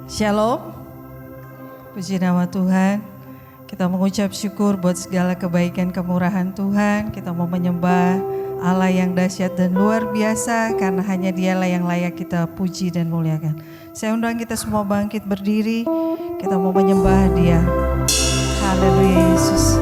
Shalom, puji nama Tuhan. Kita mengucap syukur buat segala kebaikan kemurahan Tuhan. Kita mau menyembah Allah yang dahsyat dan luar biasa, karena hanya Dialah yang layak kita puji dan muliakan. Saya undang kita semua bangkit berdiri, kita mau menyembah Dia. Haleluya Yesus.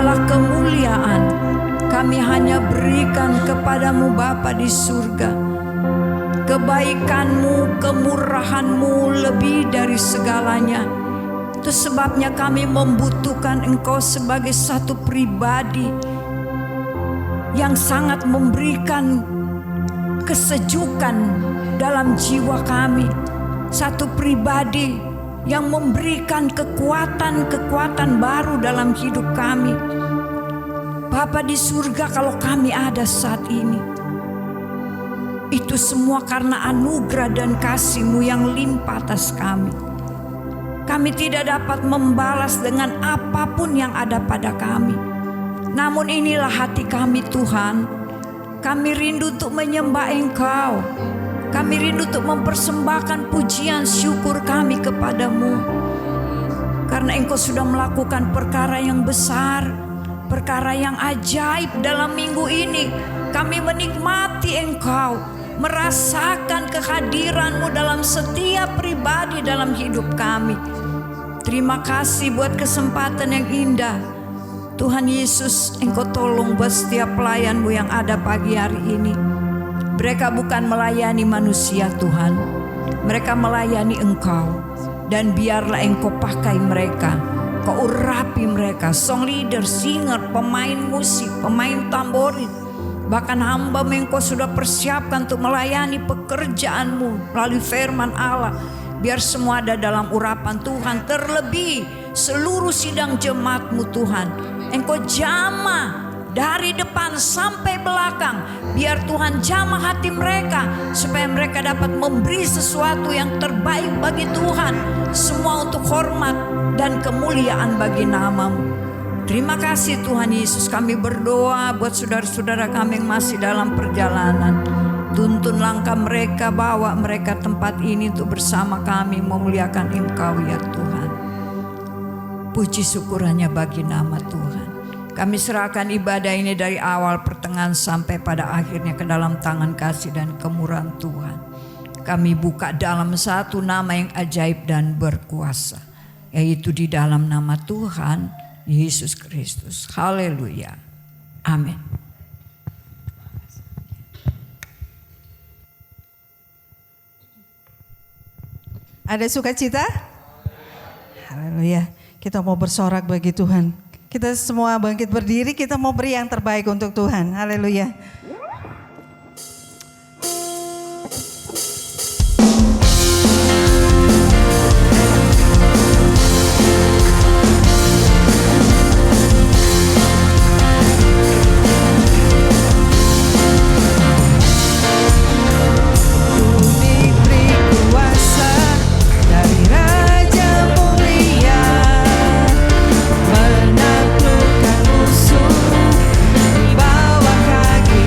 segala kemuliaan kami hanya berikan kepadamu Bapa di surga. Kebaikanmu, kemurahanmu lebih dari segalanya. Itu sebabnya kami membutuhkan Engkau sebagai satu pribadi yang sangat memberikan kesejukan dalam jiwa kami. Satu pribadi yang memberikan kekuatan-kekuatan baru dalam hidup kami. Bapa di surga, kalau kami ada saat ini, itu semua karena anugerah dan kasih-Mu yang limpah atas kami. Kami tidak dapat membalas dengan apapun yang ada pada kami. Namun inilah hati kami Tuhan. Kami rindu untuk menyembah Engkau. Kami rindu untuk mempersembahkan pujian syukur kami kepadamu. Karena Engkau sudah melakukan perkara yang besar, perkara yang ajaib dalam minggu ini. Kami menikmati Engkau, merasakan kehadiran-Mu dalam setiap pribadi dalam hidup kami. Terima kasih buat kesempatan yang indah. Tuhan Yesus, Engkau tolong buat setiap pelayan-Mu yang ada pagi hari ini. Mereka bukan melayani manusia Tuhan, mereka melayani Engkau. Dan biarlah Engkau pakai mereka, Kau urapi mereka, song leader, singer, pemain musik, pemain tamborin. Bahkan hamba Engkau sudah persiapkan untuk melayani pekerjaan-Mu melalui firman Allah. Biar semua ada dalam urapan Tuhan. Terlebih seluruh sidang jemaat-Mu Tuhan, Engkau jamah dari depan sampai belakang. Biar Tuhan jamah hati mereka, supaya mereka dapat memberi sesuatu yang terbaik bagi Tuhan. Semua untuk hormat dan kemuliaan bagi nama-Mu. Terima kasih Tuhan Yesus. Kami berdoa buat saudara-saudara kami yang masih dalam perjalanan. Tuntun langkah mereka, bawa mereka tempat ini untuk bersama kami memuliakan Engkau ya Tuhan. Puji syukur hanya bagi nama Tuhan. Kami serahkan ibadah ini dari awal, pertengahan sampai pada akhirnya ke dalam tangan kasih dan kemurahan Tuhan. Kami buka dalam satu nama yang ajaib dan berkuasa, yaitu di dalam nama Tuhan Yesus Kristus. Haleluya. Amin. Ada sukacita? Haleluya. Kita mau bersorak bagi Tuhan. Kita semua bangkit berdiri, kita mau beri yang terbaik untuk Tuhan. Haleluya. Menaklukkan musuh di bawah kaki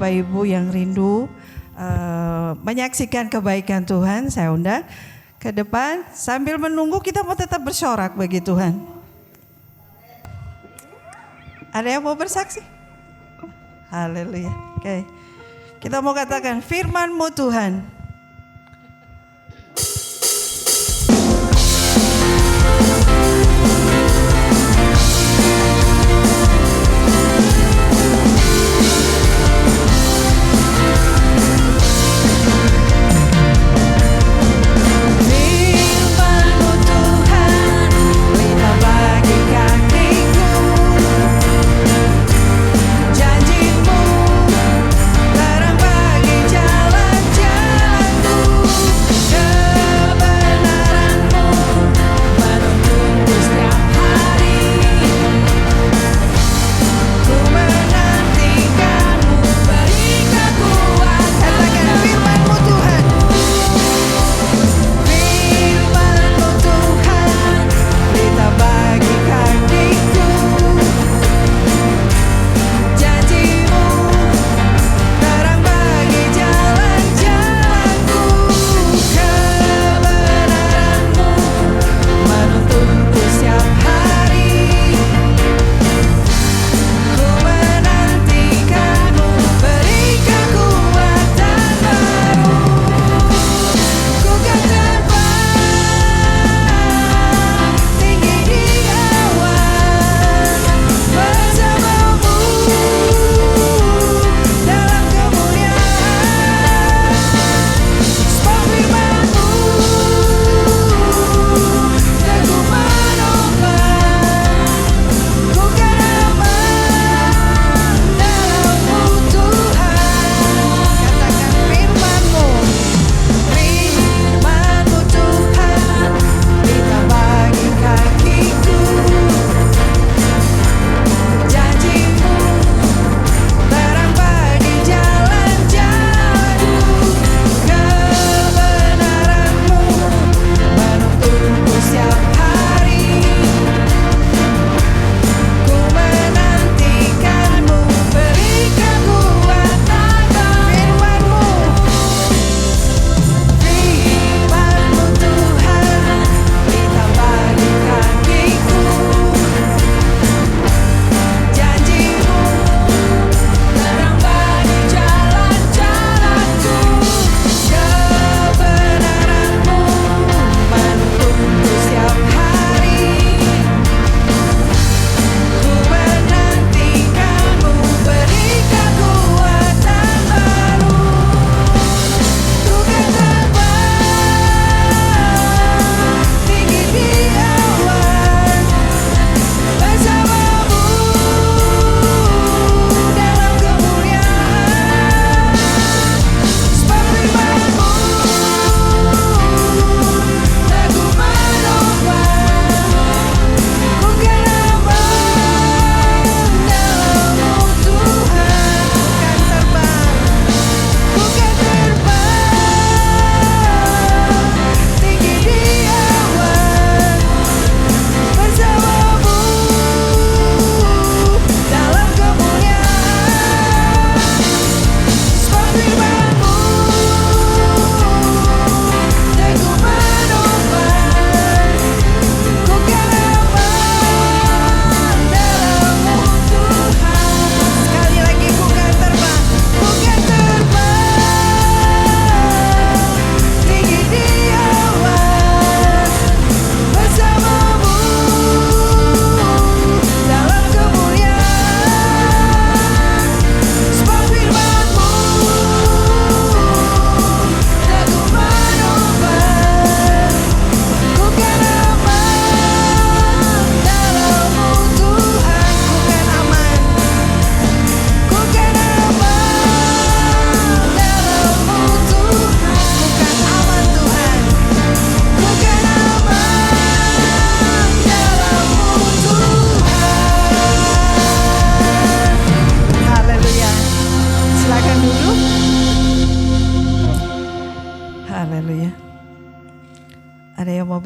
Bapak Ibu yang rindu menyaksikan kebaikan Tuhan, saya undang ke depan. Sambil menunggu kita mau tetap bersorak bagi Tuhan. Ada yang mau bersaksi? Haleluya. Oke. Kita mau katakan firman-Mu Tuhan.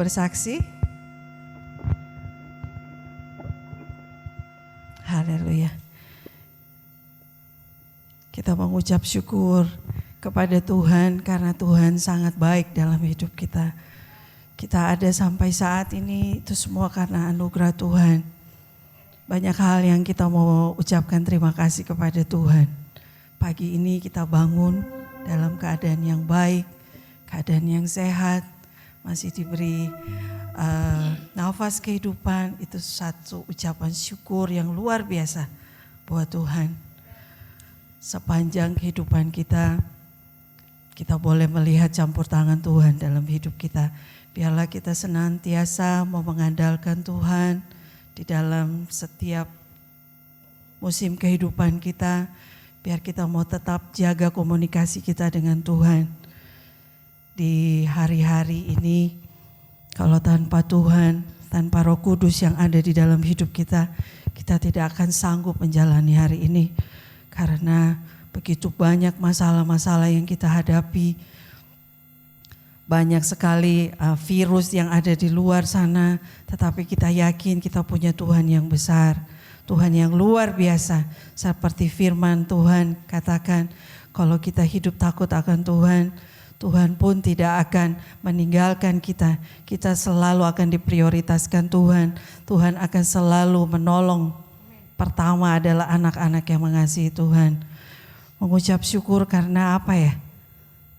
bersaksi? Haleluya. Kita Kita mengucap syukur kepada Tuhan karena Tuhan sangat baik dalam hidup kita. Kita ada sampai saat ini itu semua karena anugerah Tuhan. Banyak hal yang kita mau ucapkan terima kasih kepada Tuhan. Pagi ini kita bangun dalam keadaan yang baik, keadaan yang sehat, masih diberi nafas kehidupan. Itu satu ucapan syukur yang luar biasa buat Tuhan. Sepanjang kehidupan kita boleh melihat campur tangan Tuhan dalam hidup kita. Biarlah kita senantiasa mau mengandalkan Tuhan di dalam setiap musim kehidupan kita. Biar kita mau tetap jaga komunikasi kita dengan Tuhan. Di hari-hari ini, kalau tanpa Tuhan, tanpa Roh Kudus yang ada di dalam hidup kita, kita tidak akan sanggup menjalani hari ini. Karena begitu banyak masalah-masalah yang kita hadapi. Banyak sekali virus yang ada di luar sana, tetapi kita yakin kita punya Tuhan yang besar, Tuhan yang luar biasa. Seperti firman Tuhan katakan, kalau kita hidup takut akan Tuhan, Tuhan pun tidak akan meninggalkan kita. Kita selalu akan diprioritaskan Tuhan. Tuhan akan selalu menolong. Pertama adalah anak-anak yang mengasihi Tuhan. Mengucap syukur karena apa ya?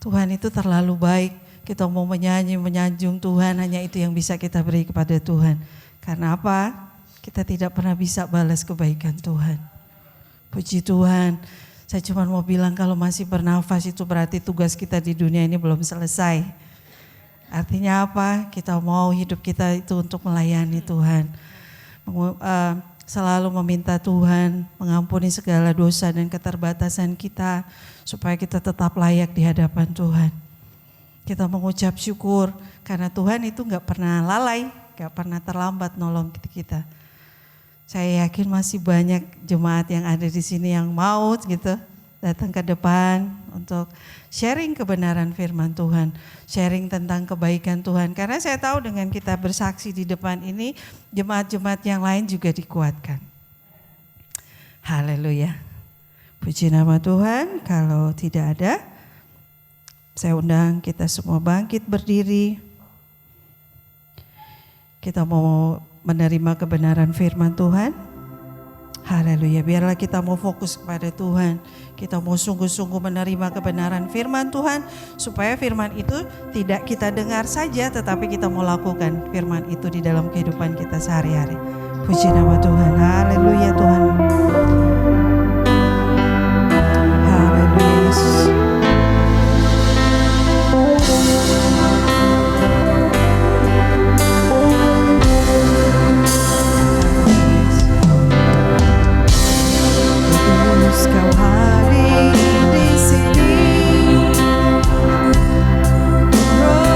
Tuhan itu terlalu baik. Kita mau menyanyi, menyanjung Tuhan, hanya itu yang bisa kita beri kepada Tuhan. Karena apa? Kita tidak pernah bisa balas kebaikan Tuhan. Puji Tuhan. Saya cuma mau bilang kalau masih bernafas itu berarti tugas kita di dunia ini belum selesai. Artinya apa? Kita mau hidup kita itu untuk melayani Tuhan. Selalu meminta Tuhan mengampuni segala dosa dan keterbatasan kita supaya kita tetap layak di hadapan Tuhan. Kita mengucap syukur karena Tuhan itu gak pernah lalai, gak pernah terlambat nolong kita. Saya yakin masih banyak jemaat yang ada di sini yang mau gitu datang ke depan untuk sharing kebenaran firman Tuhan, sharing tentang kebaikan Tuhan. Karena saya tahu dengan kita bersaksi di depan ini, jemaat-jemaat yang lain juga dikuatkan. Haleluya. Puji nama Tuhan. Kalau tidak ada, saya undang kita semua bangkit berdiri. Kita mau menerima kebenaran firman Tuhan. Haleluya, biarlah kita mau fokus kepada Tuhan. Kita mau sungguh-sungguh menerima kebenaran firman Tuhan. Supaya firman itu tidak kita dengar saja, tetapi kita mau lakukan firman itu di dalam kehidupan kita sehari-hari. Puji nama Tuhan, haleluya Tuhan. Haleluya Yesus. Kau hadir di sini, Roh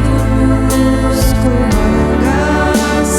Kudus, ku mengasihimu.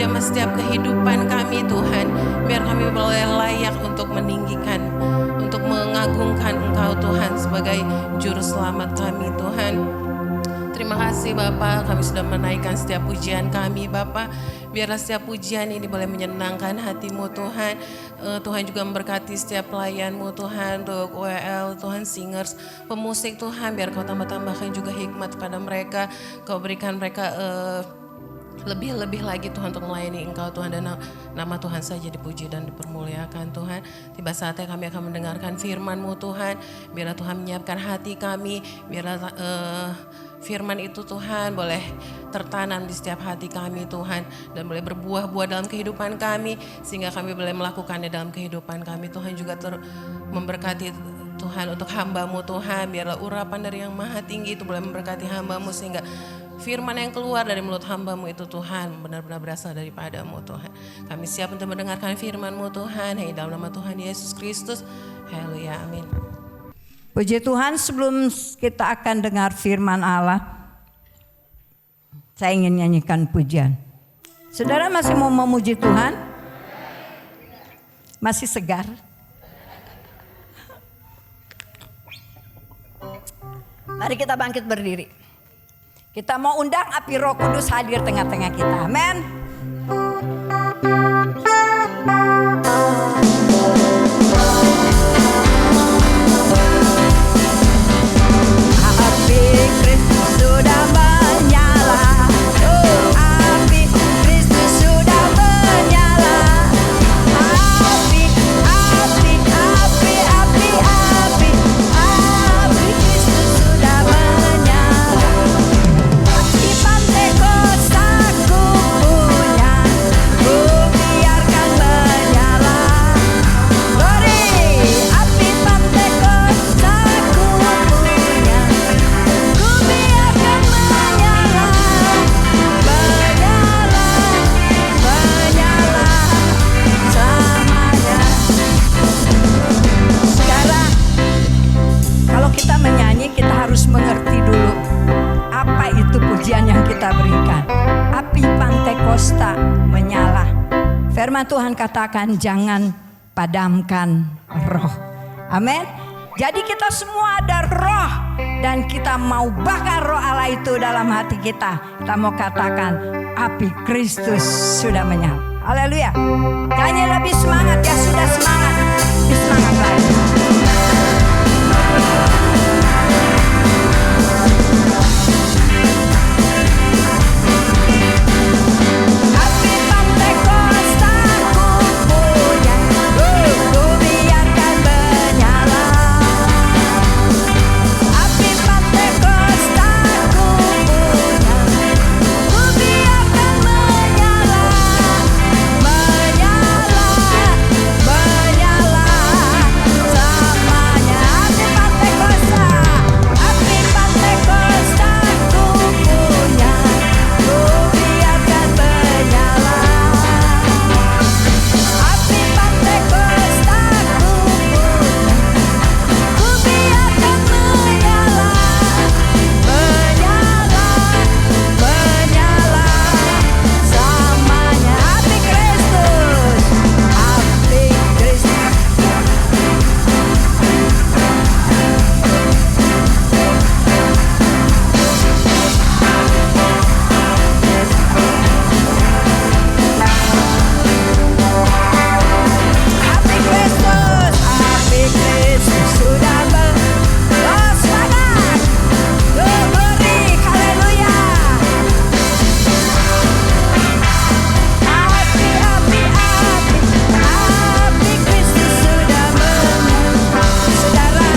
menjamah setiap kehidupan kami Tuhan. Biar kami boleh layak untuk meninggikan, untuk mengagungkan Engkau Tuhan sebagai Juru Selamat kami Tuhan. Terima kasih Bapa, kami sudah menaikkan setiap pujian kami Bapa. Biarlah setiap pujian ini boleh menyenangkan hati-Mu Tuhan. Tuhan juga memberkati setiap pelayan-Mu Tuhan, untuk WL, Tuhan singers, pemusik Tuhan. Biar Kau tambah-tambahkan juga hikmat kepada mereka. Kau berikan mereka lebih-lebih lagi Tuhan untuk melayani Engkau Tuhan, dan nama Tuhan saja dipuji dan dipermuliakan Tuhan. Tiba saatnya kami akan mendengarkan firman-Mu Tuhan. Biarlah Tuhan menyiapkan hati kami, biarlah firman itu Tuhan boleh tertanam di setiap hati kami Tuhan, dan boleh berbuah-buah dalam kehidupan kami, sehingga kami boleh melakukannya dalam kehidupan kami. Tuhan juga memberkati Tuhan untuk hamba-Mu Tuhan. Biarlah urapan dari Yang Maha Tinggi itu boleh memberkati hamba-Mu, sehingga firman yang keluar dari mulut hamba-Mu itu Tuhan benar-benar berasal daripada-Mu Tuhan. Kami siap untuk mendengarkan firman-Mu Tuhan. Hanya dalam nama Tuhan Yesus Kristus. Haleluya, amin. Puji Tuhan, sebelum kita akan dengar firman Allah, saya ingin nyanyikan pujian. Saudara masih mau memuji Tuhan? Masih segar? Mari kita bangkit berdiri. Kita mau undang api Roh Kudus hadir tengah-tengah kita. Amin. Api Kristus sudah menyala. Api Kristus sudah menyala. Api Kristus sudah menyala. Api Pantekosta ku punya, ku biarkan menyala. Glory, api Pantekosta ku punya, ku biarkan menyala, menyala, menyala selamanya. Sekarang kalau kita menyanyi, kita harus mengerti dulu apa itu pujian yang kita berikan. Api Pantekosta menyala. Firman Tuhan katakan jangan padamkan roh. Amin. Jadi kita semua ada roh, dan kita mau bakar roh Allah itu dalam hati kita. Kita mau katakan api Kristus sudah menyala. Haleluya. Nyanyi lebih semangat ya, sudah semangat. Lebih semangat lagi. Api Pantekosta ku punya, ku biarkan menyala. Api Pantekosta ku punya, ku biarkan menyala, menyala, menyala selamanya. Api Pantekosta, api Pantekosta ku punya, ku biarkan menyala. Api Pantekosta ku punya, ku biarkan menyala, menyala, menyala selamanya. Api Kristus, api Kristus. Api Kristus, api Kristus sudah semangat. Glory, haleluya. Api Kristus sudah menyala. Saudara,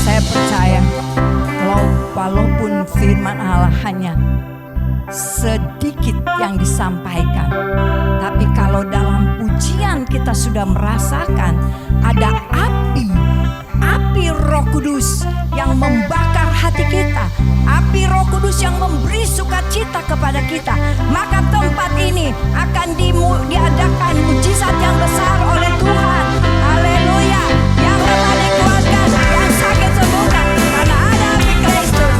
saya percaya walaupun firman Allah hanya sedikit yang disampaikan, tapi kalau dalam pujian kita sudah merasakan ada api Roh Kudus yang membakar hati kita, api Roh Kudus yang memberi sukacita kepada kita, maka tempat ini akan diadakan mujizat yang besar oleh Tuhan. Haleluya. Yang lemah dikuatkan, yang sakit sembuhkan, karena ada api Kristus.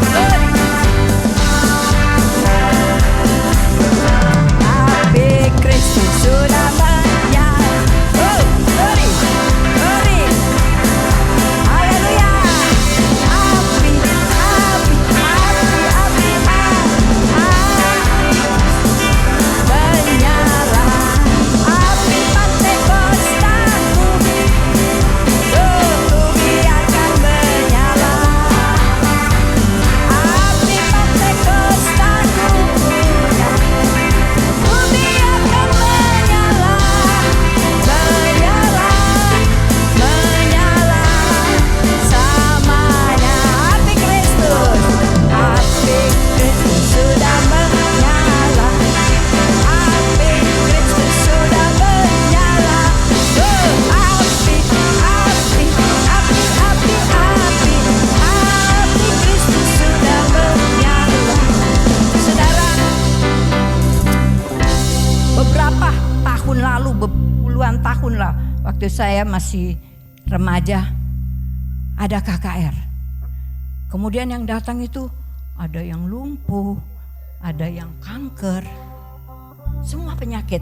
tahun lalu, puluhan tahun lah, waktu saya masih remaja, ada KKR. Kemudian yang datang itu ada yang lumpuh, ada yang kanker, semua penyakit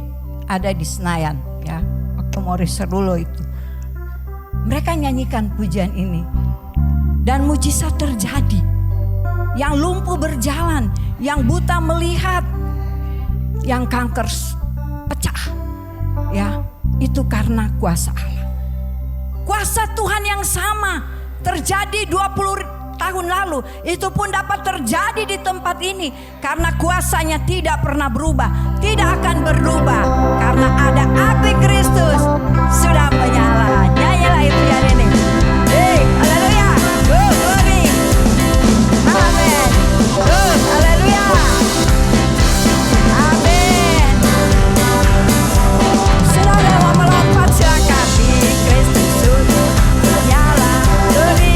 ada di Senayan ya, waktu Morris Serlulo itu. Mereka nyanyikan pujian ini dan mujizat terjadi. Yang lumpuh berjalan, yang buta melihat, yang kanker pecah. Ya, itu karena kuasa Allah. Kuasa Tuhan yang sama terjadi 20 tahun lalu, itu pun dapat terjadi di tempat ini karena kuasanya tidak pernah berubah, tidak akan berubah karena ada api Kristus sudah menyala. Nyanyilah itu yang ini. Haleluya. Glory. Amin. Haleluya. Amin. Saudara mau melompat silakan, di Kristus sudah menyala. Glory.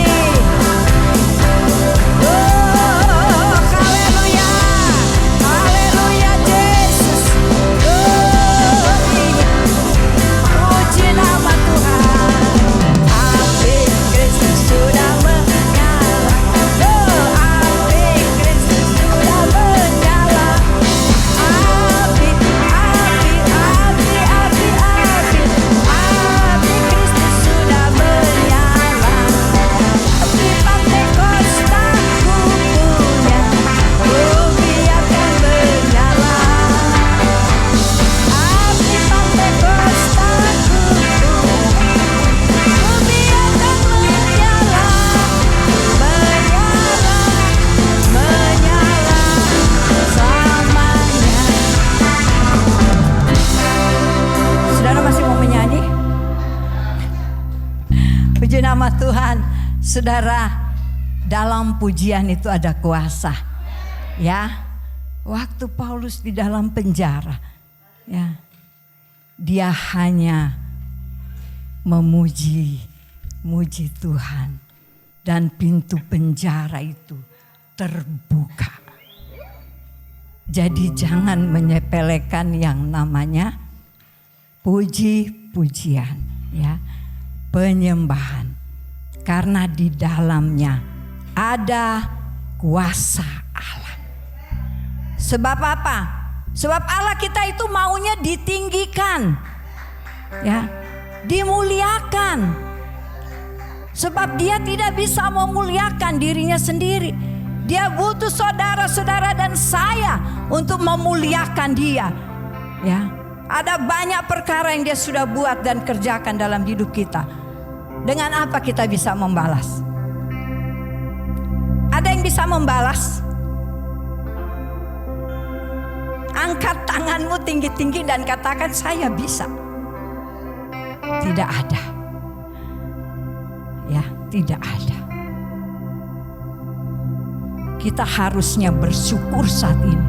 Nama Tuhan. Saudara, dalam pujian itu ada kuasa. Ya. Waktu Paulus di dalam penjara, ya. Dia hanya memuji Tuhan dan pintu penjara itu terbuka. Jadi jangan menyepelekan yang namanya puji-pujian, ya. Penyembahan. Karena di dalamnya ada kuasa Allah. Sebab apa? Sebab Allah kita itu maunya ditinggikan, ya, dimuliakan. Sebab Dia tidak bisa memuliakan dirinya sendiri. Dia butuh saudara-saudara dan saya untuk memuliakan Dia. Ya, ada banyak perkara yang Dia sudah buat dan kerjakan dalam hidup kita. Dengan apa kita bisa membalas? Ada yang bisa membalas? Angkat tanganmu tinggi-tinggi dan katakan saya bisa. Tidak ada. Ya, tidak ada. Kita harusnya bersyukur saat ini.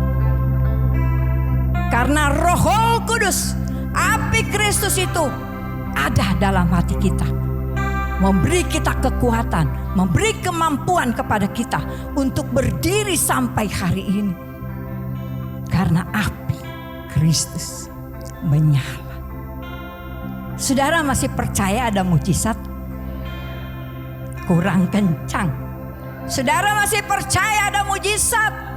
Karena Roh Kudus, api Kristus itu ada dalam hati kita. Memberi kita kekuatan, memberi kemampuan kepada kita untuk berdiri sampai hari ini. Karena api Kristus menyala. Saudara masih percaya ada mujizat? Kurang kencang. Saudara masih percaya ada mujizat?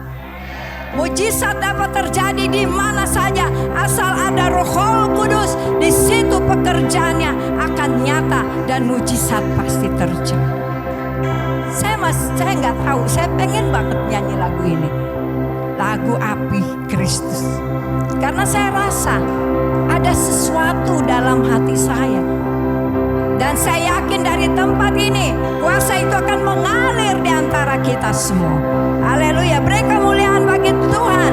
Mujizat dapat terjadi di mana saja asal ada Roh Kudus. Di situ pekerjaannya akan nyata dan mujizat pasti terjadi. Saya nggak tahu, saya pengen banget nyanyi lagu ini, lagu Api Kristus, karena saya rasa ada sesuatu dalam hati saya. Dan saya yakin dari tempat ini kuasa itu akan mengalir di antara kita semua. Haleluya, beri kemuliaan bagi Tuhan.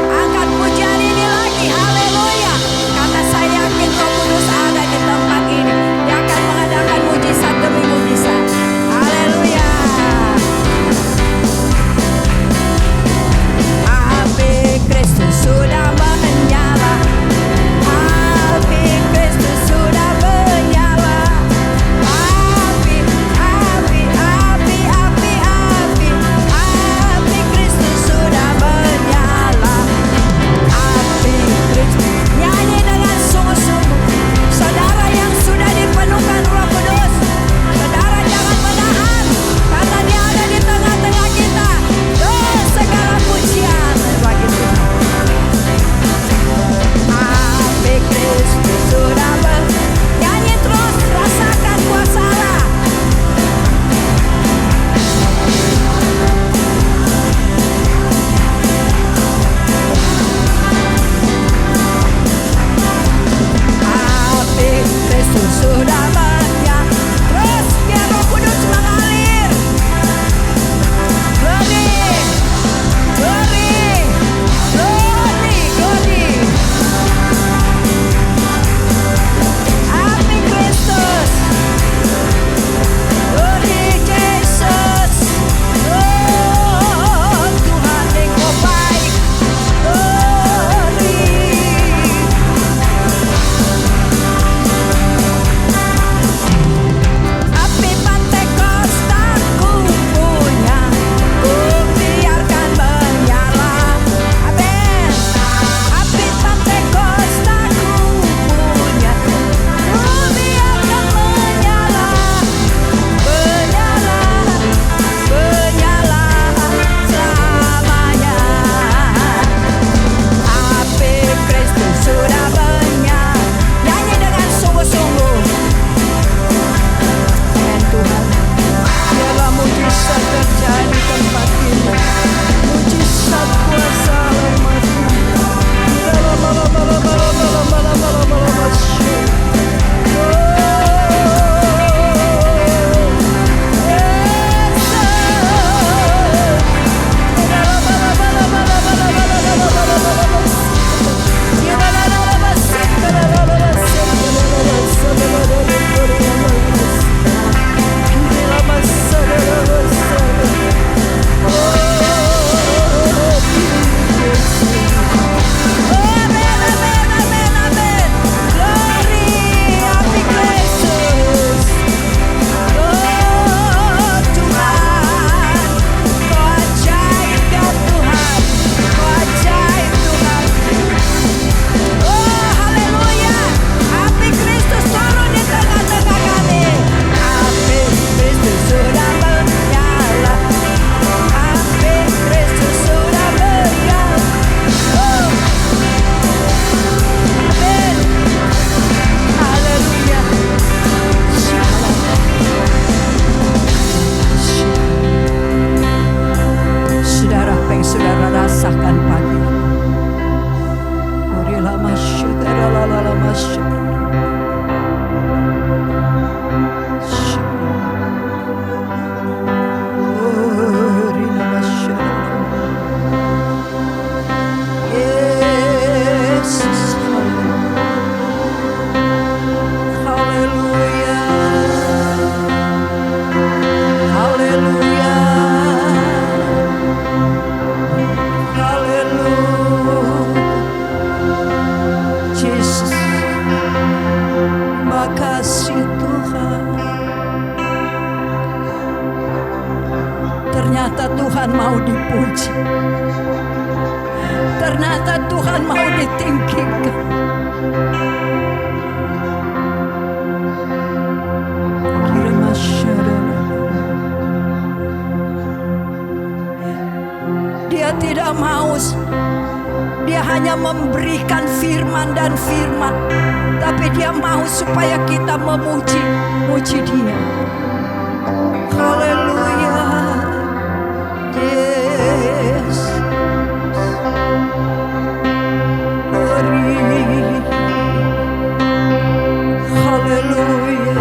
Angkat pujian ini lagi, haleluya. Karena saya yakin Roh Kudus ada di tempat ini. Dia akan mengadakan mujizat demi mujizat. Haleluya. Api Kristus sudah menyala. Api Kristus sudah menyala. Api, api, api, api, api. Api Kristus sudah menyala. Yesus, makasih Tuhan. Ternyata Tuhan mau dipuji. Ternyata Tuhan mau ditinggikan. Kira masyarakat. Dia tidak mau, dia hanya memberikan firman dan firman, tapi dia mau supaya kita memuji dia. Haleluya. Yes. Glory. Haleluya.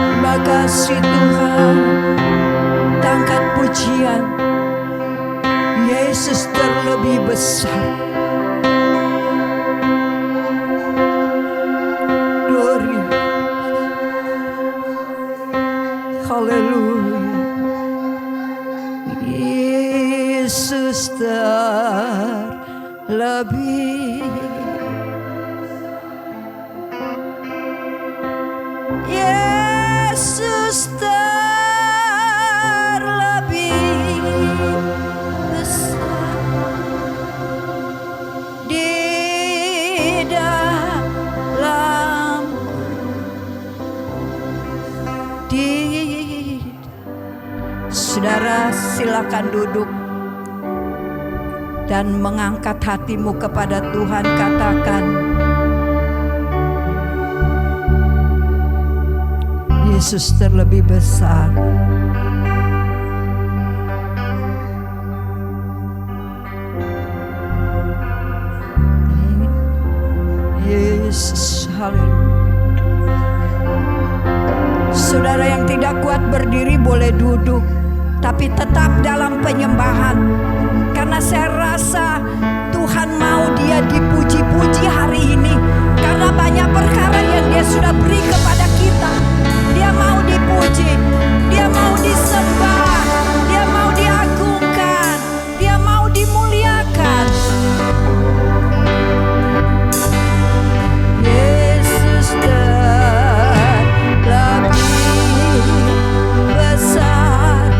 Terima kasih Tuhan. Angkat pujian. Yesus terlebih besar. Glory. Haleluya. Yesus terlebih. Yesus terlebih besar di dalam Saudara silakan duduk dan mengangkat hatimu kepada Tuhan. Katakan, Yesus terlebih besar. Yesus, haleluya. Saudara yang tidak kuat berdiri boleh duduk, tapi tetap dalam penyembahan. Karena saya rasa Tuhan mau dia dipuji-puji hari ini. Karena banyak perkara yang dia sudah beri kepada kita. Dia mau dipuji, dia mau disembah, dia mau diagungkan, dia mau dimuliakan. Yesus terlebih besar.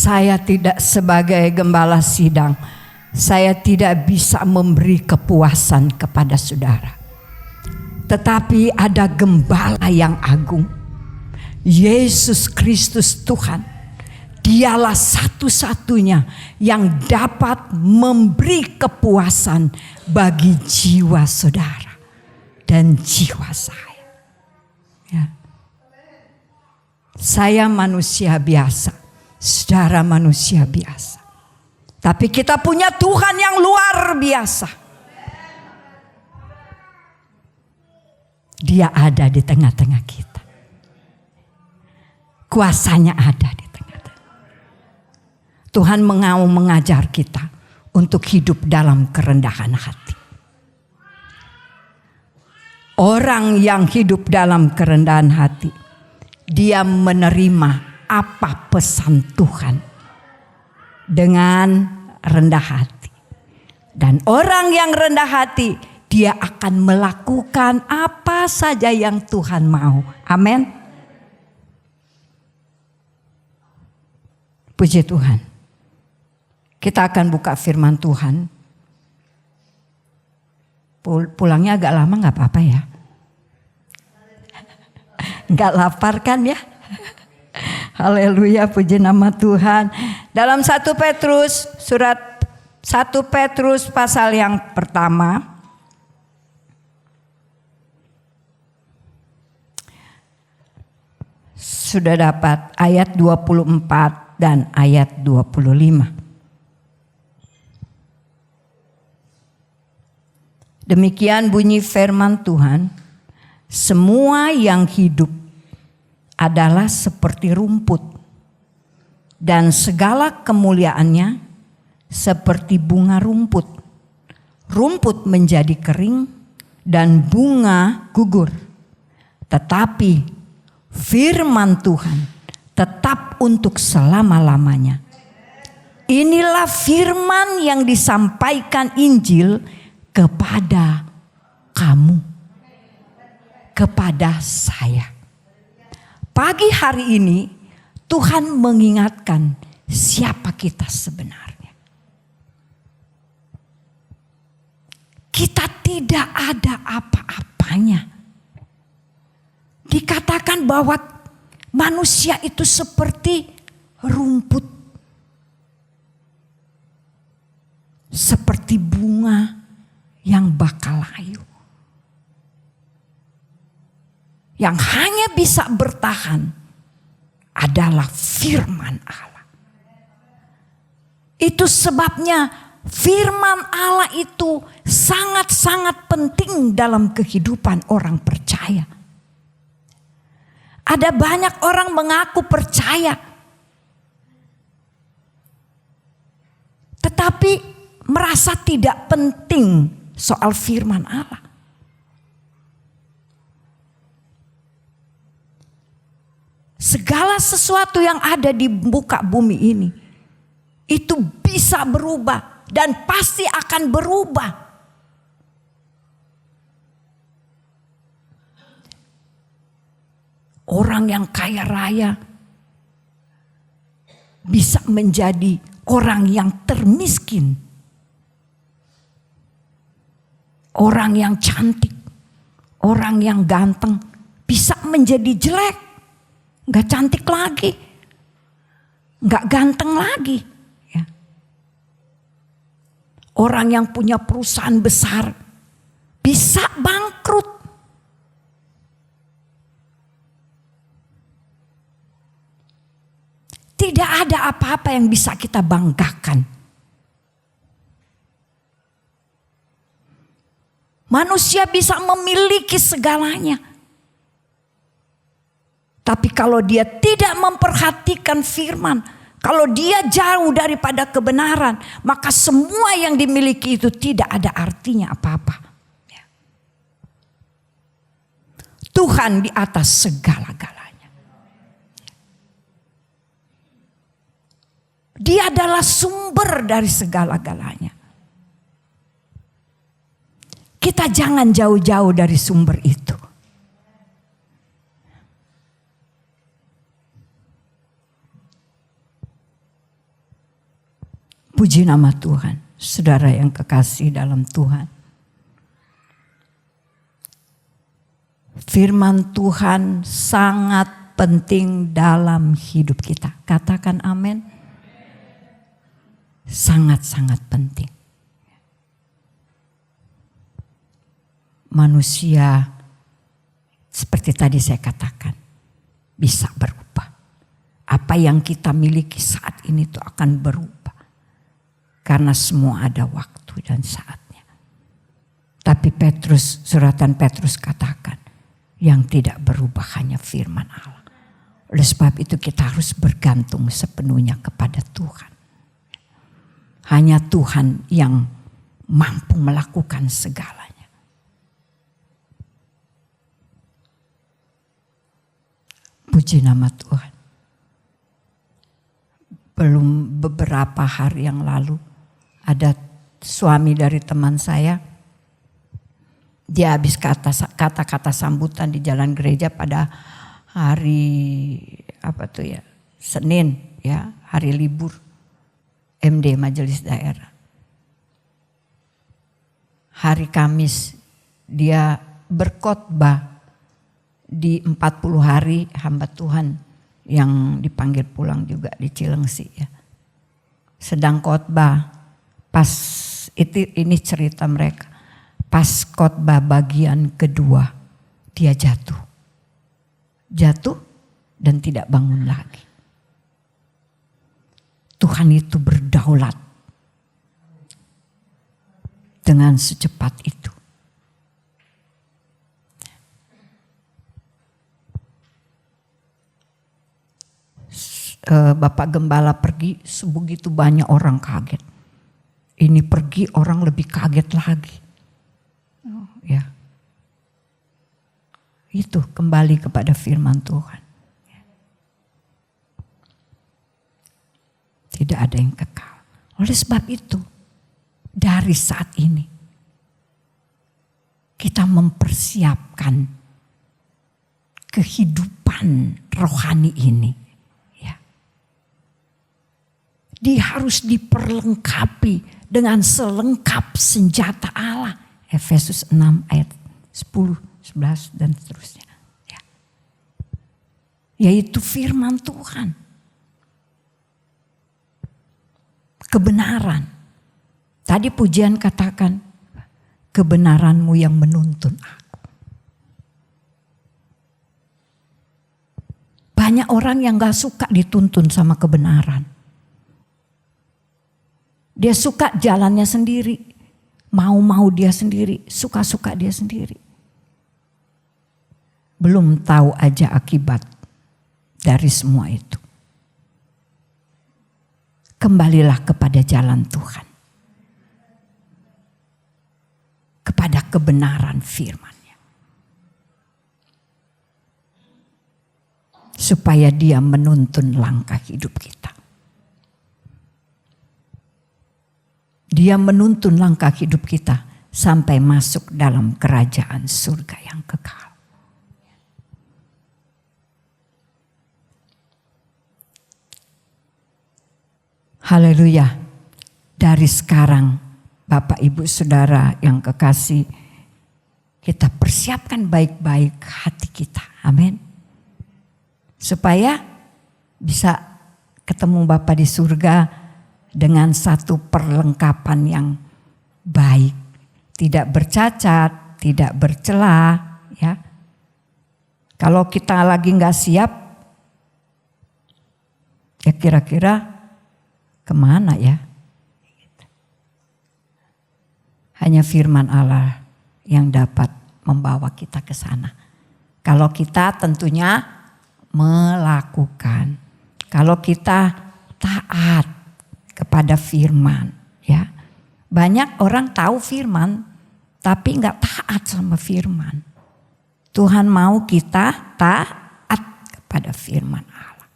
Saya tidak sebagai gembala sidang, saya tidak bisa memberi kepuasan kepada saudara. Tetapi ada gembala yang agung, Yesus Kristus Tuhan. Dialah satu-satunya yang dapat memberi kepuasan bagi jiwa saudara dan jiwa saya. Ya. Saya manusia biasa, saudara manusia biasa. Tapi kita punya Tuhan yang luar biasa. Dia ada di tengah-tengah kita. Kuasanya ada di tengah-tengah. Tuhan mau mengajar kita untuk hidup dalam kerendahan hati. Orang yang hidup dalam kerendahan hati, dia menerima apa pesan Tuhan dengan rendah hati. Dan orang yang rendah hati, dia akan melakukan apa saja yang Tuhan mau. Amin. Puji Tuhan. Kita akan buka firman Tuhan. Pulangnya agak lama gak apa-apa ya. Gak lapar kan ya. Haleluya, puji nama Tuhan. Dalam 1 Petrus, surat 1 Petrus pasal yang pertama. Sudah dapat ayat 24 dan ayat 25. Demikian bunyi firman Tuhan, semua yang hidup adalah seperti rumput, dan segala kemuliaannya seperti bunga rumput. Rumput menjadi kering dan bunga gugur, tetapi firman Tuhan tetap untuk selama-lamanya. Inilah firman yang disampaikan Injil kepada kamu, kepada saya. Pagi hari ini Tuhan mengingatkan siapa kita sebenarnya. Kita tidak ada apa-apanya. Dikatakan bahwa manusia itu seperti rumput, seperti bunga yang bakal layu, yang hanya bisa bertahan adalah firman Allah. Itu sebabnya firman Allah itu sangat-sangat penting dalam kehidupan orang percaya. Ada banyak orang mengaku percaya, tetapi merasa tidak penting soal firman Allah. Segala sesuatu yang ada di muka bumi ini itu bisa berubah dan pasti akan berubah. Orang yang kaya raya bisa menjadi orang yang termiskin. Orang yang cantik, orang yang ganteng bisa menjadi jelek, gak cantik lagi, gak ganteng lagi. Ya. Orang yang punya perusahaan besar bisa bangkrut. Tidak ada apa-apa yang bisa kita banggakan. Manusia bisa memiliki segalanya. Tapi kalau dia tidak memperhatikan firman, kalau dia jauh daripada kebenaran, maka semua yang dimiliki itu tidak ada artinya apa-apa. Tuhan di atas segala-galanya. Dia adalah sumber dari segala-galanya. Kita jangan jauh-jauh dari sumber itu. Puji nama Tuhan, saudara yang kekasih dalam Tuhan. Firman Tuhan sangat penting dalam hidup kita. Katakan amin. Sangat-sangat penting. Manusia seperti tadi saya katakan bisa berubah. Apa yang kita miliki saat ini itu akan berubah. Karena semua ada waktu dan saatnya. Tapi suratan Petrus katakan, yang tidak berubah hanya firman Allah. Oleh sebab itu kita harus bergantung sepenuhnya kepada Tuhan. Hanya Tuhan yang mampu melakukan segalanya. Puji nama Tuhan. Belum beberapa hari yang lalu, ada suami dari teman saya, dia habis kata-kata sambutan di jalan gereja pada hari Senin ya, hari libur MD Majelis Daerah. Hari Kamis dia berkhotbah di 40 hari hamba Tuhan yang dipanggil pulang juga di Cilengsi ya. Sedang khotbah. Pas ini cerita mereka, pas khotbah bagian kedua dia jatuh dan tidak bangun lagi. Tuhan itu berdaulat dengan secepat itu. Bapak Gembala pergi, sebegitu banyak orang kaget. Ini pergi orang lebih kaget lagi. Ya. Itu kembali kepada firman Tuhan. Tidak ada yang kekal. Oleh sebab itu, dari saat ini kita mempersiapkan kehidupan rohani ini. Ya. Dia harus diperlengkapi dengan selengkap senjata Allah. Efesus 6 ayat 10, 11 dan seterusnya. Ya. Yaitu firman Tuhan. Kebenaran. Tadi pujian katakan, kebenaranmu yang menuntun aku. Banyak orang yang gak suka dituntun sama kebenaran. Dia suka jalannya sendiri, mau-mau dia sendiri, suka-suka dia sendiri. Belum tahu aja akibat dari semua itu. Kembalilah kepada jalan Tuhan. Kepada kebenaran firman-Nya. Supaya Dia menuntun langkah hidup kita. Dia menuntun langkah hidup kita sampai masuk dalam kerajaan surga yang kekal. Haleluya. Dari sekarang Bapak Ibu Saudara yang kekasih, kita persiapkan baik-baik hati kita. Amin. Supaya bisa ketemu Bapa di surga dengan satu perlengkapan yang baik, tidak bercacat, tidak bercela, ya. Kalau kita lagi nggak siap, ya kira-kira kemana ya? Hanya firman Allah yang dapat membawa kita ke sana. Kalau kita tentunya melakukan, kalau kita taat kepada firman, ya. Banyak orang tahu firman tapi nggak taat sama firman. Tuhan mau kita taat kepada firman Allah.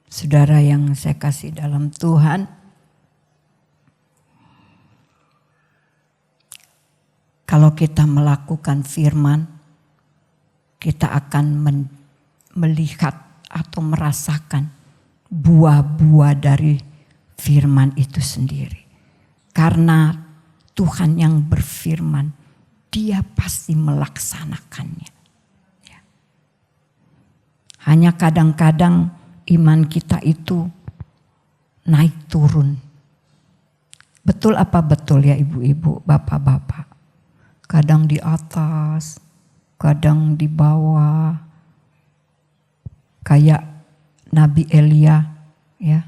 Saudara yang saya kasih dalam Tuhan, kalau kita melakukan firman, kita akan melihat atau merasakan buah-buah dari firman itu sendiri. Karena Tuhan yang berfirman, Dia pasti melaksanakannya. Ya. Hanya kadang-kadang iman kita itu naik turun. Betul apa betul ya ibu-ibu, bapak-bapak? Kadang di atas, kadang di bawah. Kayak Nabi Elia, ya.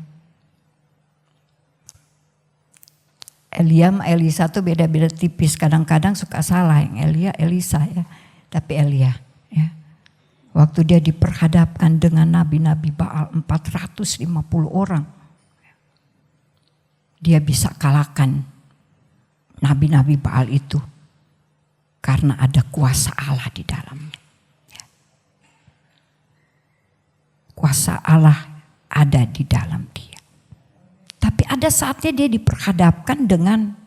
Elia sama Elisa tuh beda-beda tipis. Kadang-kadang suka salah, yang Elia, Elisa ya. Tapi Elia, ya. Waktu dia diperhadapkan dengan nabi-nabi Baal 450 orang. Dia bisa kalahkan nabi-nabi Baal itu. Karena ada kuasa Allah di dalamnya. Kuasa Allah ada di dalam dia. Tapi ada saatnya dia diperhadapkan dengan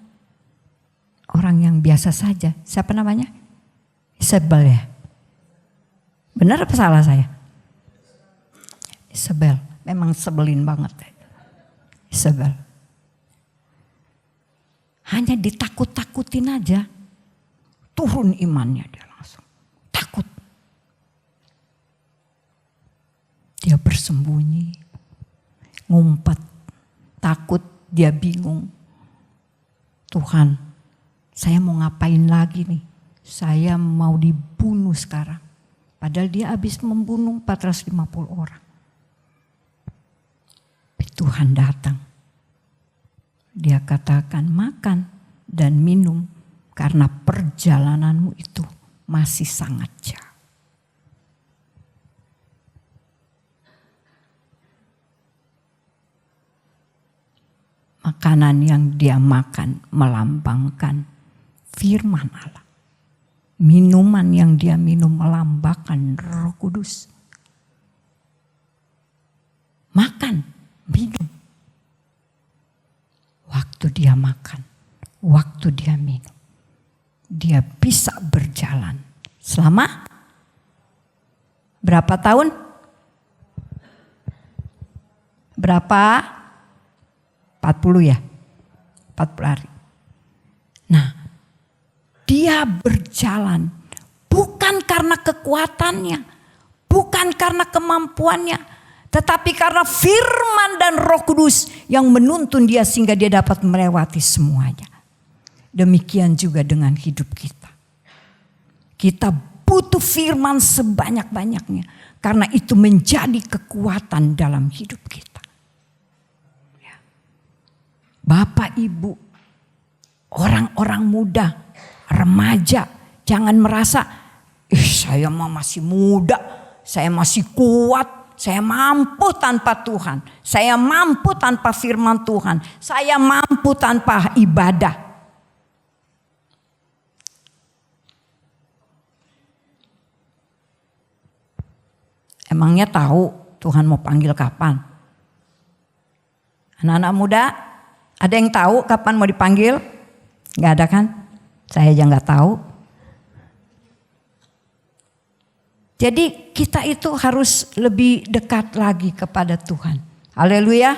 orang yang biasa saja. Siapa namanya? Isabel ya. Benar apa salah saya? Isabel. Memang sebelin banget. Isabel. Hanya ditakut-takutin aja. Turun imannya dia langsung. Takut. Dia bersembunyi, ngumpet, takut, dia bingung. Tuhan, saya mau ngapain lagi nih? Saya mau dibunuh sekarang. Padahal dia habis membunuh 450 orang. Tuhan datang. Dia katakan makan dan minum karena perjalananmu itu masih sangat jauh. Makanan yang dia makan melambangkan firman Allah. Minuman yang dia minum melambangkan Roh Kudus. Makan, minum. Waktu dia makan, waktu dia minum. Dia bisa berjalan selama berapa tahun? Berapa? 40 ya, 40 hari. Nah, dia berjalan bukan karena kekuatannya, bukan karena kemampuannya, tetapi karena firman dan Roh Kudus yang menuntun dia sehingga dia dapat melewati semuanya. Demikian juga dengan hidup kita. Kita butuh firman sebanyak-banyaknya karena itu menjadi kekuatan dalam hidup kita. Bapak, Ibu, orang-orang muda, remaja, jangan merasa, saya masih muda, saya masih kuat, saya mampu tanpa Tuhan, saya mampu tanpa firman Tuhan, saya mampu tanpa ibadah. Emangnya tahu Tuhan mau panggil kapan? Anak-anak muda, ada yang tahu kapan mau dipanggil? Gak ada kan? Saya aja gak tahu. Jadi kita itu harus lebih dekat lagi kepada Tuhan. Haleluya.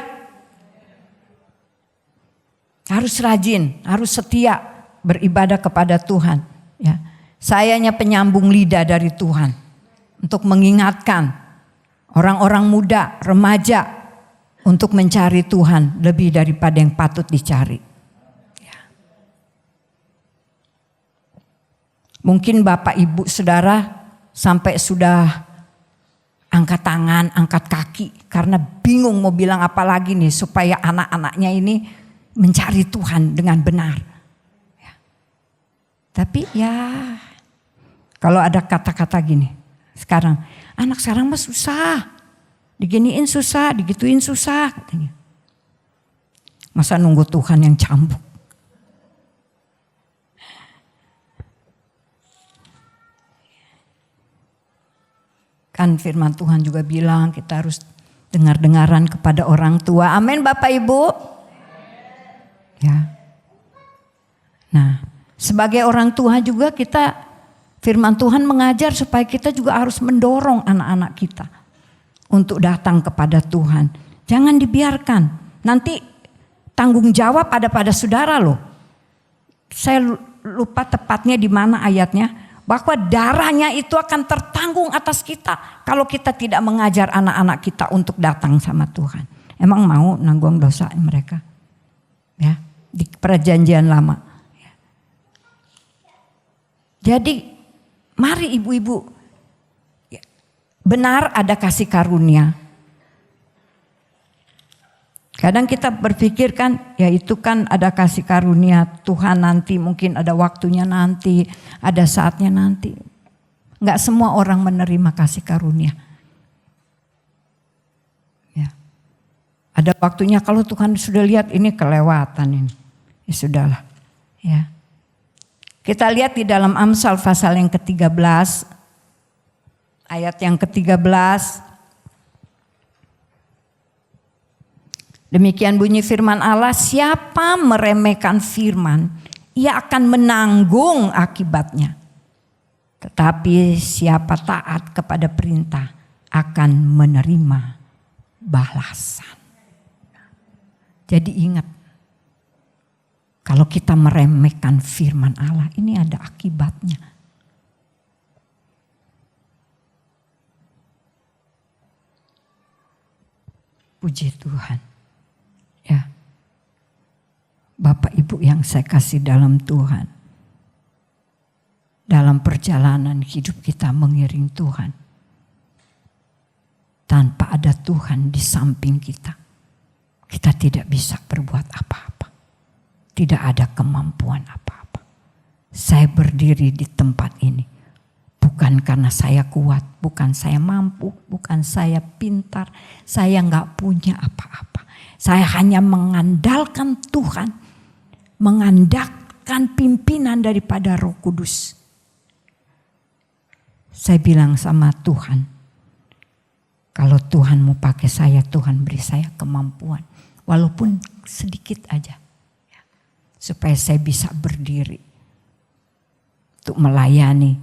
Harus rajin, harus setia beribadah kepada Tuhan. Ya. Saya hanya penyambung lidah dari Tuhan. Untuk mengingatkan orang-orang muda, remaja. Untuk mencari Tuhan lebih daripada yang patut dicari. Ya. Mungkin Bapak, Ibu, Saudara sampai sudah angkat tangan, angkat kaki. Karena bingung mau bilang apa lagi nih supaya anak-anaknya ini mencari Tuhan dengan benar. Ya. Tapi ya kalau ada kata-kata gini. Sekarang, anak sekarang mah susah. Diginiin susah, digituin susah katanya. Masa nunggu Tuhan yang cambuk? Kan firman Tuhan juga bilang kita harus dengar-dengaran kepada orang tua. Amin Bapak Ibu. Ya. Nah, sebagai orang tua juga kita Firman Tuhan mengajar supaya kita juga harus mendorong anak-anak kita untuk datang kepada Tuhan. Jangan dibiarkan. Nanti tanggung jawab ada pada saudara loh. Saya lupa tepatnya di mana ayatnya. Bahwa darahnya itu akan tertanggung atas kita. Kalau kita tidak mengajar anak-anak kita untuk datang sama Tuhan. Emang mau nanggung dosa mereka? Ya, di perjanjian lama. Jadi mari ibu-ibu. Benar ada kasih karunia. Kadang kita berpikir kan, ya itu kan ada kasih karunia Tuhan nanti, mungkin ada waktunya nanti, ada saatnya nanti. Enggak semua orang menerima kasih karunia. Ya. Ada waktunya kalau Tuhan sudah lihat ini kelewatan ini. Ya sudahlah. Ya. Kita lihat di dalam Amsal pasal yang ke-13, ayat yang ke-13. Demikian bunyi firman Allah, siapa meremehkan firman, ia akan menanggung akibatnya. Tetapi siapa taat kepada perintah akan menerima balasan. Jadi ingat, kalau kita meremehkan firman Allah, ini ada akibatnya. Puji Tuhan. Ya, Bapak Ibu yang saya kasih dalam Tuhan, dalam perjalanan hidup kita mengiring Tuhan, tanpa ada Tuhan di samping kita, kita tidak bisa berbuat apa-apa, tidak ada kemampuan apa-apa. Saya berdiri di tempat ini bukan karena saya kuat, bukan saya mampu, bukan saya pintar, saya nggak punya apa-apa. Saya hanya mengandalkan Tuhan, mengandalkan pimpinan daripada Roh Kudus. Saya bilang sama Tuhan, kalau Tuhan mau pakai saya, Tuhan beri saya kemampuan, walaupun sedikit aja, supaya saya bisa berdiri untuk melayani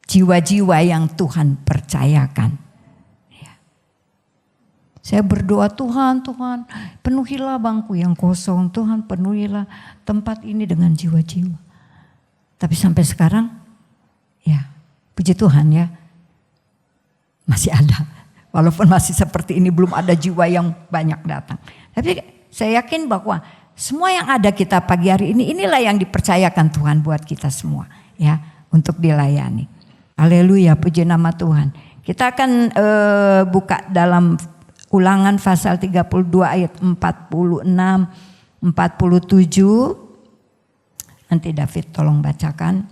jiwa-jiwa yang Tuhan percayakan. Saya berdoa, Tuhan penuhilah bangku yang kosong, Tuhan penuhilah tempat ini dengan jiwa-jiwa. Tapi sampai sekarang, ya puji Tuhan ya, masih ada. Walaupun masih seperti ini belum ada jiwa yang banyak datang. Tapi saya yakin bahwa semua yang ada kita pagi hari ini, inilah yang dipercayakan Tuhan buat kita semua ya, untuk dilayani. Haleluya, puji nama Tuhan. Kita akan buka dalam Ulangan pasal 32 ayat 46, 47. Nanti David tolong bacakan.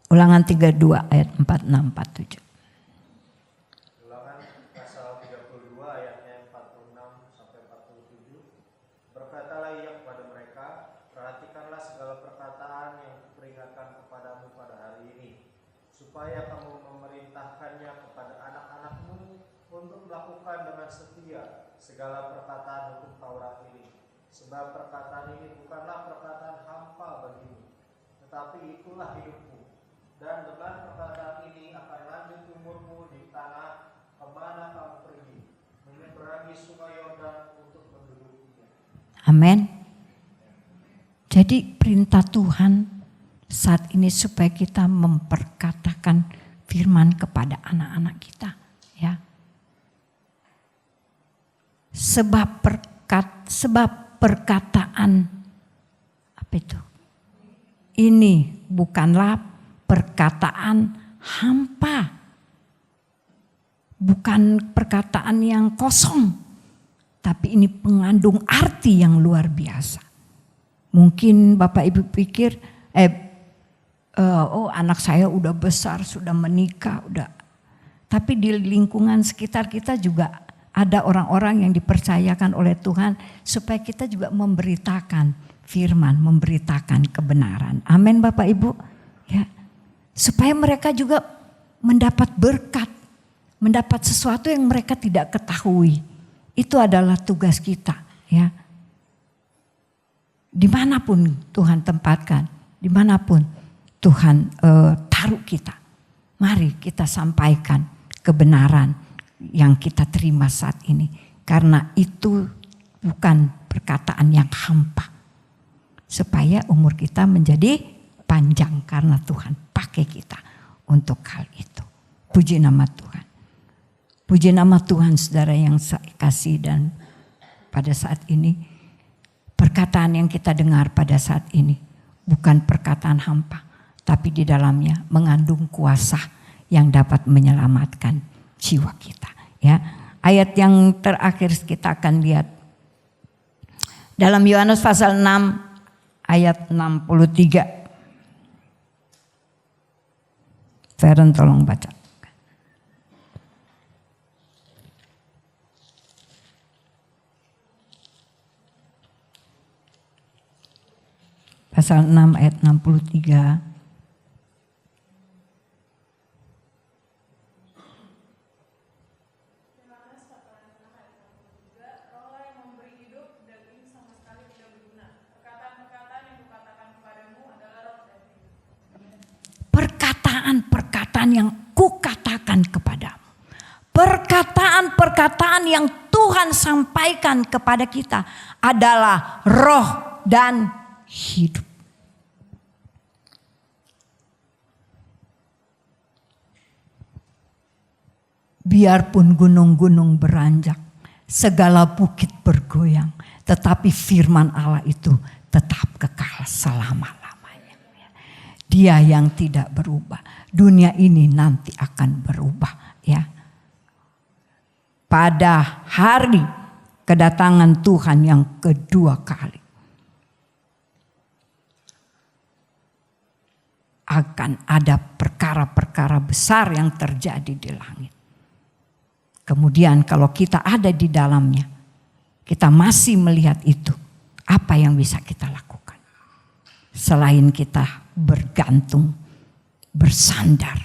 Ulangan 32 ayat 46, 47. Supaya kamu memerintahkannya kepada anak-anakmu untuk melakukan dengan setia segala perkataan hukum Taurat ini. Sebab perkataan ini bukanlah perkataan hampa bagimu, tetapi itulah hidupmu. Dan dengan perkataan ini akan lanjut umurmu di tanah kemana kamu pergi, menyeberangi sungai Yordan untuk mendudukinya. Amin. Jadi perintah Tuhan saat ini supaya kita memperkatakan firman kepada anak-anak kita, ya. Sebab perkataan apa itu? Ini bukanlah perkataan hampa. Bukan perkataan yang kosong, tapi ini mengandung arti yang luar biasa. Mungkin Bapak Ibu pikir oh anak saya udah besar, sudah menikah, udah. Tapi di lingkungan sekitar kita juga ada orang-orang yang dipercayakan oleh Tuhan supaya kita juga memberitakan firman, memberitakan kebenaran. Amin Bapak Ibu. Ya. Supaya mereka juga mendapat berkat mendapat sesuatu yang mereka tidak ketahui. Itu adalah tugas kita, ya. Dimanapun Tuhan tempatkan, dimanapun Tuhan taruh kita, mari kita sampaikan kebenaran yang kita terima saat ini. Karena itu bukan perkataan yang hampa. Supaya umur kita menjadi panjang karena Tuhan pakai kita untuk hal itu. Puji nama Tuhan. Puji nama Tuhan, saudara yang saya kasih, dan pada saat ini perkataan yang kita dengar pada saat ini bukan perkataan hampa, tapi di dalamnya mengandung kuasa yang dapat menyelamatkan jiwa kita. Ya, ayat yang terakhir kita akan lihat dalam Yohanes pasal 6 ayat 63. Feren tolong baca. Pasal 6 ayat 63. Perkataan-perkataan yang kukatakan kepadamu. Perkataan-perkataan yang Tuhan sampaikan kepada kita adalah roh dan hidup. Biarpun gunung-gunung beranjak, segala bukit bergoyang, tetapi firman Allah itu tetap kekal selama-lamanya. Dia yang tidak berubah. Dunia ini nanti akan berubah, ya. Pada hari kedatangan Tuhan yang kedua kali akan ada perkara-perkara besar yang terjadi di langit. Kemudian kalau kita ada di dalamnya, kita masih melihat itu, apa yang bisa kita lakukan? Selain kita bergantung, bersandar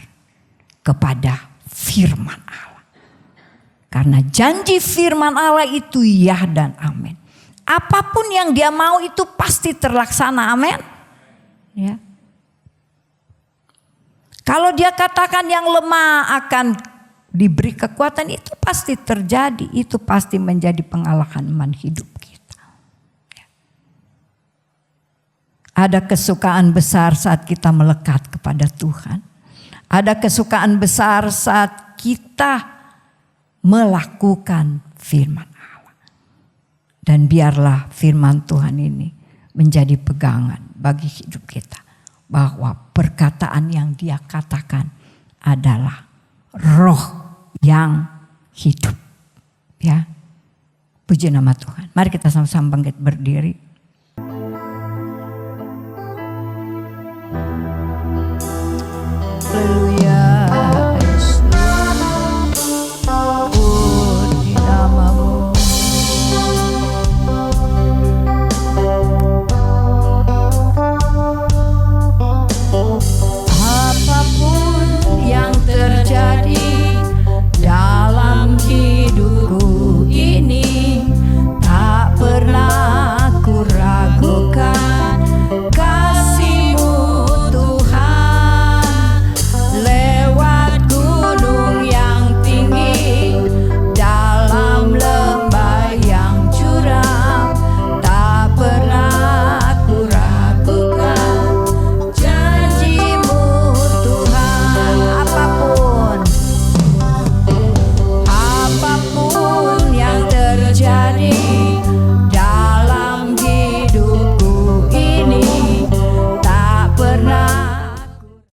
kepada firman Allah. Karena janji firman Allah itu ya dan amin. Apapun yang dia mau itu pasti terlaksana, amin. Ya. Kalau dia katakan yang lemah akan diberi kekuatan, itu pasti terjadi. Itu pasti menjadi pengalahan iman hidup kita. Ada kesukaan besar saat kita melekat kepada Tuhan. Ada kesukaan besar saat kita melakukan firman Allah. Dan biarlah firman Tuhan ini menjadi pegangan bagi hidup kita. Bahwa perkataan yang dia katakan adalah roh yang hidup. Ya, puji nama Tuhan. Mari kita sama-sama bangkit berdiri.